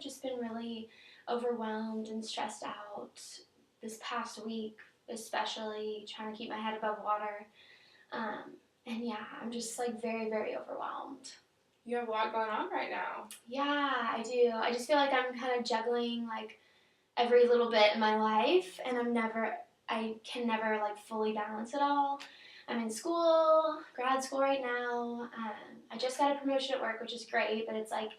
just been really overwhelmed and stressed out this past week, especially trying to keep my head above water. And yeah, I'm just like very, very overwhelmed. You have a lot going on right now. Yeah, I do. I just feel like I'm kind of juggling like every little bit in my life, and I can never like fully balance it all. I'm in school, grad school right now. I just got a promotion at work, which is great, but it's like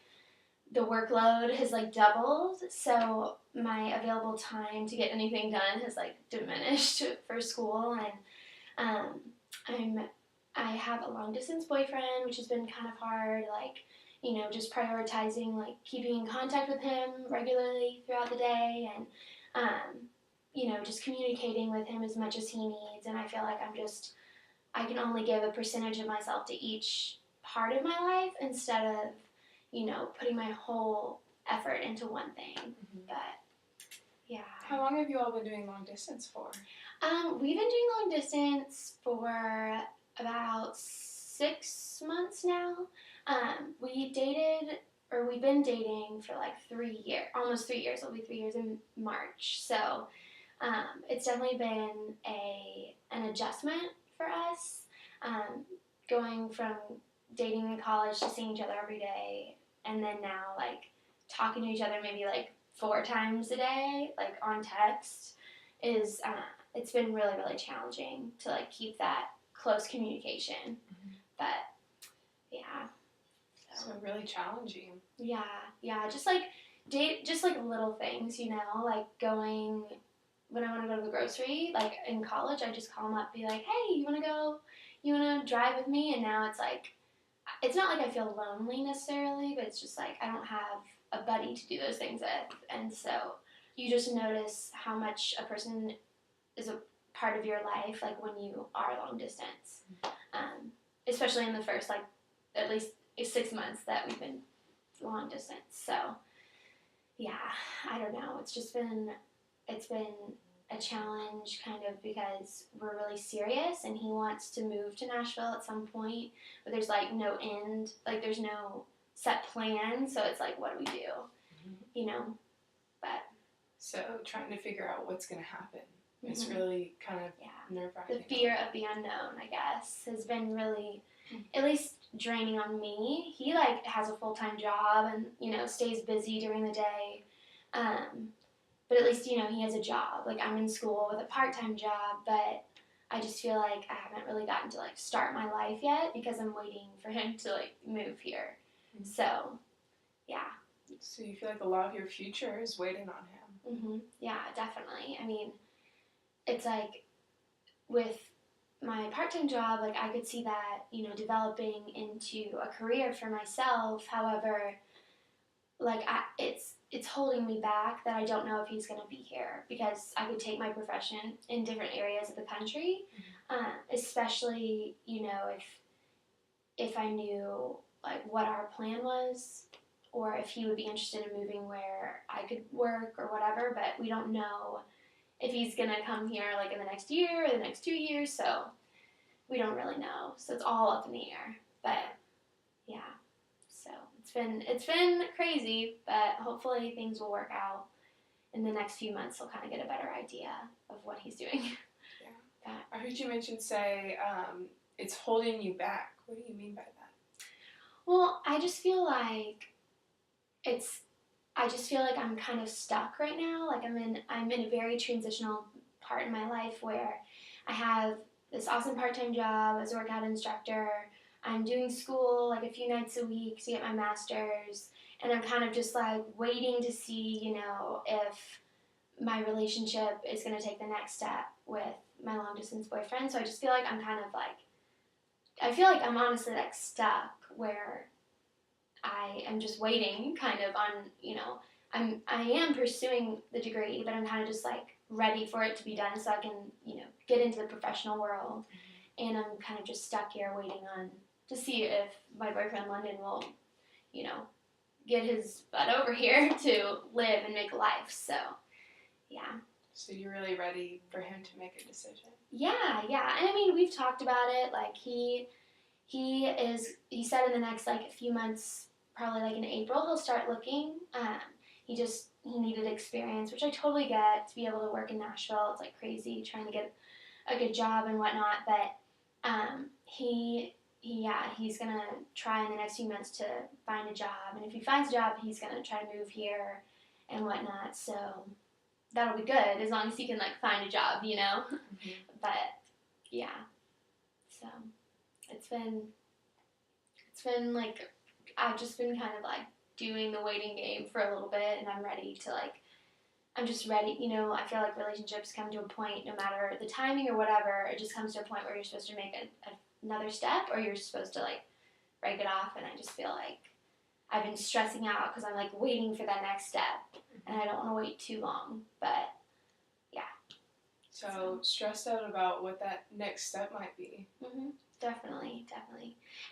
the workload has like doubled, so my available time to get anything done has like diminished for school, and um, I have a long distance boyfriend, which has been kind of hard, like, just prioritizing like keeping in contact with him regularly throughout the day, and just communicating with him as much as he needs. And I feel like I can only give a percentage of myself to each part of my life instead of, putting my whole effort into one thing. Mm-hmm. But yeah. How long have you all been doing long distance for? We've been doing long distance for about 6 months now. We've been dating for like 3 years, almost 3 years. It'll be 3 years in March. So it's definitely been an adjustment for us, going from dating in college to seeing each other every day, and then now like talking to each other maybe like 4 times a day, like on text, is it's been really, really challenging to like keep that close communication. Mm-hmm. But yeah. So really challenging. Yeah, just like little things, like going when I want to go to the grocery, like in college, I just call him up, be like, hey, you want to drive with me? And now it's like, it's not like I feel lonely necessarily, but it's just like I don't have a buddy to do those things with. And so you just notice how much a person is a part of your life, like when you are long distance, especially in the first, like, at least 6 months that we've been long distance. So yeah, I don't know. It's been a challenge kind of because we're really serious, and he wants to move to Nashville at some point, but there's like no end, like there's no set plan. So it's like, what do we do? Mm-hmm. But so trying to figure out what's going to happen. Mm-hmm. It's really kind of nerve-wracking. The fear of the unknown, I guess, has been really, at least draining on me. He like has a full-time job and stays busy during the day, but at least he has a job. Like, I'm in school with a part-time job, but I just feel like I haven't really gotten to like start my life yet because I'm waiting for him to like move here. Mm-hmm. So yeah. So you feel like a lot of your future is waiting on him. Mm-hmm. Yeah, definitely. I mean, it's like with my part-time job, like I could see that, developing into a career for myself. However, like it's holding me back that I don't know if he's going to be here, because I could take my profession in different areas of the country, especially, if I knew like what our plan was, or if he would be interested in moving where I could work or whatever. But we don't know if he's going to come here like in the next year or the next 2 years, so we don't really know. So it's all up in the air. But yeah, so it's been crazy, but hopefully things will work out in the next few months. We'll kind of get a better idea of what he's doing. Yeah. I heard you say it's holding you back. What do you mean by that? Well, I just feel like I'm kind of stuck right now. Like I'm in a very transitional part in my life where I have this awesome part-time job as a workout instructor. I'm doing school like a few nights a week to get my master's, and I'm kind of just like waiting to see, if my relationship is going to take the next step with my long distance boyfriend. So I just feel like I'm honestly like stuck where I am just waiting kind of on, I am pursuing the degree, but I'm kind of just like ready for it to be done so I can, get into the professional world. Mm-hmm. And I'm kind of just stuck here waiting to see if my boyfriend London will, get his butt over here to live and make a life. So, yeah. So you're really ready for him to make a decision? Yeah. And I mean, we've talked about it. Like he said in the next like few months, probably like in April, he'll start looking. he needed experience, which I totally get. To be able to work in Nashville, it's like crazy trying to get a good job and whatnot. But he's gonna try in the next few months to find a job, and if he finds a job, he's gonna try to move here and whatnot. So that'll be good as long as he can like find a job, you know. Mm-hmm. But yeah, so it's been like I've just been kind of like doing the waiting game for a little bit, and I'm just ready. You know, I feel like relationships come to a point, no matter the timing or whatever, it just comes to a point where you're supposed to make another step, or you're supposed to like break it off. And I just feel like I've been stressing out because I'm like waiting for that next step, and I don't want to wait too long. But yeah. So stressed out about what that next step might be. Mm-hmm. Definitely.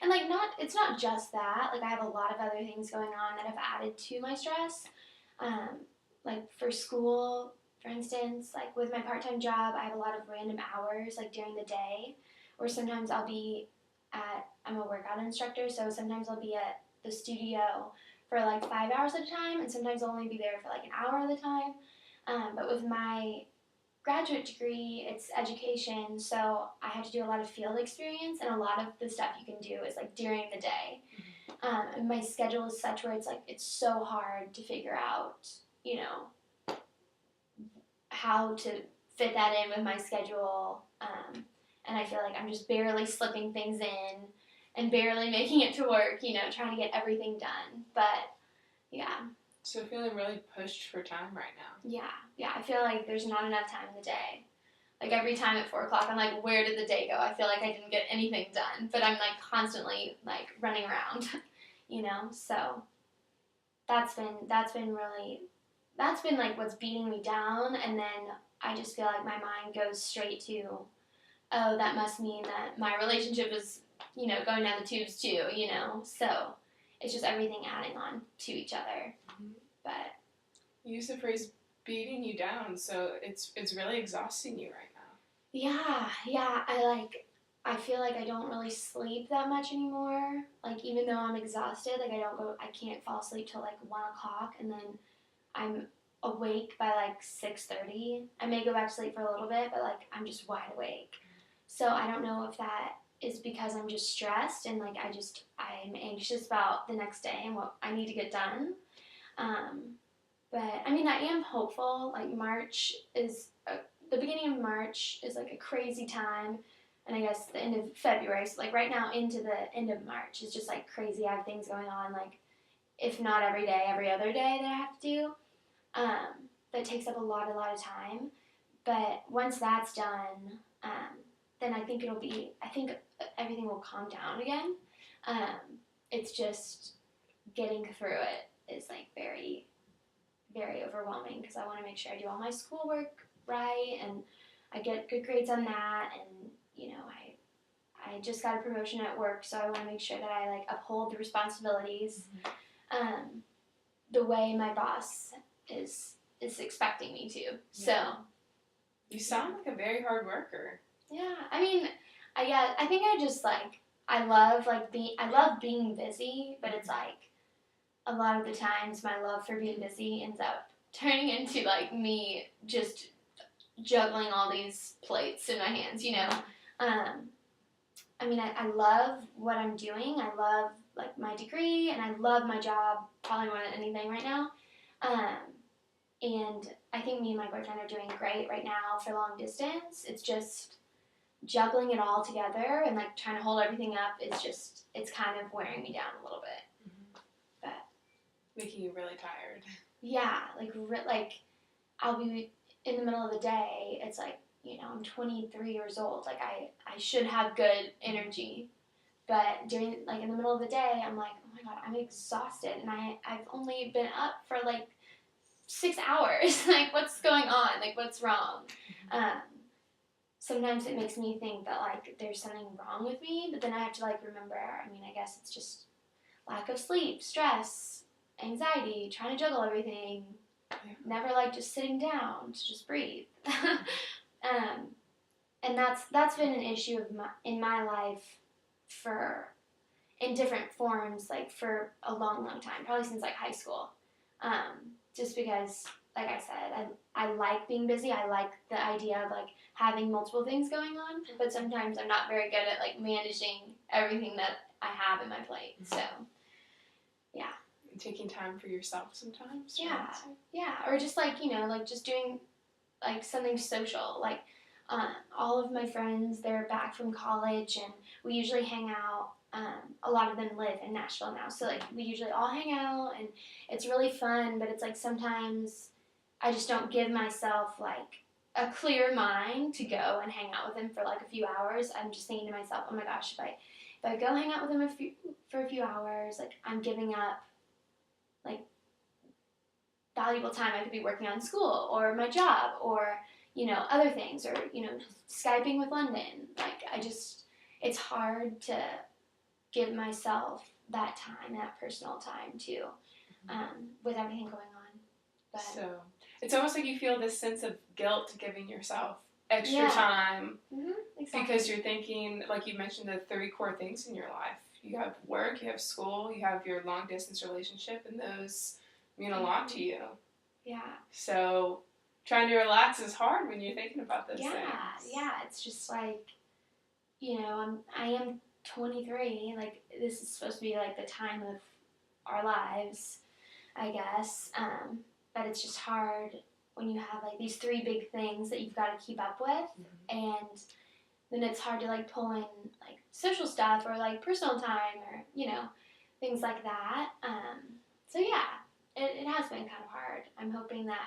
And like it's not just that. Like I have a lot of other things going on that have added to my stress. Like for school, for instance, like with my part-time job, I have a lot of random hours like during the day, or sometimes I'm a workout instructor, so sometimes I'll be at the studio for like 5 hours at a time, and sometimes I'll only be there for like an hour at a time. But with my graduate degree, it's education, so I have to do a lot of field experience, and a lot of the stuff you can do is like during the day. And my schedule is such where it's so hard to figure out, you know, how to fit that in with my schedule. And I feel like I'm just barely slipping things in and barely making it to work, you know, trying to get everything done. But yeah. So feeling really pushed for time right now. Yeah, I feel like there's not enough time in the day. Like every time at 4 o'clock, I'm like, where did the day go? I feel like I didn't get anything done, but I'm like constantly like running around, you know. So that's been like what's beating me down, and then I just feel like my mind goes straight to, oh, that must mean that my relationship is, you know, going down the tubes too, you know. So it's just everything adding on to each other. Mm-hmm. But you use the phrase beating you down, so it's really exhausting you right now. Yeah. I feel like I don't really sleep that much anymore. Like even though I'm exhausted, like I can't fall asleep till like 1 o'clock, and then I'm awake by like 6:30. I may go back to sleep for a little bit, but like I'm just wide awake. So I don't know if that is because I'm just stressed and like I'm anxious about the next day and what I need to get done. But I mean, I am hopeful. Like the beginning of March is like a crazy time, and I guess the end of February. So like right now into the end of March is just like crazy. I have things going on, like if not every day, every other day that I have to do. That takes up a lot of time. But once that's done, then I think everything will calm down again. It's just getting through it is like very, very overwhelming because I want to make sure I do all my schoolwork right and I get good grades on that, and you know I just got a promotion at work, so I want to make sure that I like uphold the responsibilities the way my boss is expecting me to. Yeah. So you sound like a very hard worker. Yeah, I mean, I think I just like I love being busy, but it's like a lot of the times my love for being busy ends up turning into like me just juggling all these plates in my hands, you know. I mean, I love what I'm doing. I love like my degree, and I love my job probably more than anything right now. And I think me and my boyfriend are doing great right now for long distance. It's just juggling it all together and like trying to hold everything up. It's kind of wearing me down a little bit. But making you really tired. Yeah, like I'll be in the middle of the day. It's like, you know, I'm 23 years old. Like I should have good energy, but during like in the middle of the day, I'm like, oh my god, I'm exhausted, and I've only been up for like 6 hours. Like what's going on? Like what's wrong? Sometimes it makes me think that like there's something wrong with me, but then I have to like remember. I mean, I guess it's just lack of sleep, stress, anxiety, trying to juggle everything. Never like just sitting down to just breathe. And that's been an issue in my life in different forms, like for a long time, probably since like high school. just because, like I said, I like being busy. I like the idea of like having multiple things going on, but sometimes I'm not very good at like managing everything that I have in my plate. So, yeah. And taking time for yourself sometimes. Yeah, right? yeah, or just like like just doing like something social. Like all of my friends, they're back from college, and we usually hang out. A lot of them live in Nashville now, so like we usually all hang out, and it's really fun. But it's like sometimes I just don't give myself like a clear mind to go and hang out with them for like a few hours. I'm just thinking to myself, oh my gosh, if I go hang out with them for a few hours, like I'm giving up like valuable time I could be working on school or my job or other things or Skyping with London. Like it's hard to give myself that time, that personal time too, with everything going on. But So it's almost like you feel this sense of guilt giving yourself extra Yeah. time exactly. because you're thinking, like you mentioned, the three core things in your life. You have work, you have school, you have your long distance relationship, and those mean a lot to you. Yeah. So trying to relax is hard when you're thinking about those things. Yeah. It's just like, I am 23. Like this is supposed to be like the time of our lives, I guess. But it's just hard when you have like these three big things that you've got to keep up with, and then it's hard to like pull in like social stuff or like personal time or things like that. So yeah, it has been kind of hard. I'm hoping that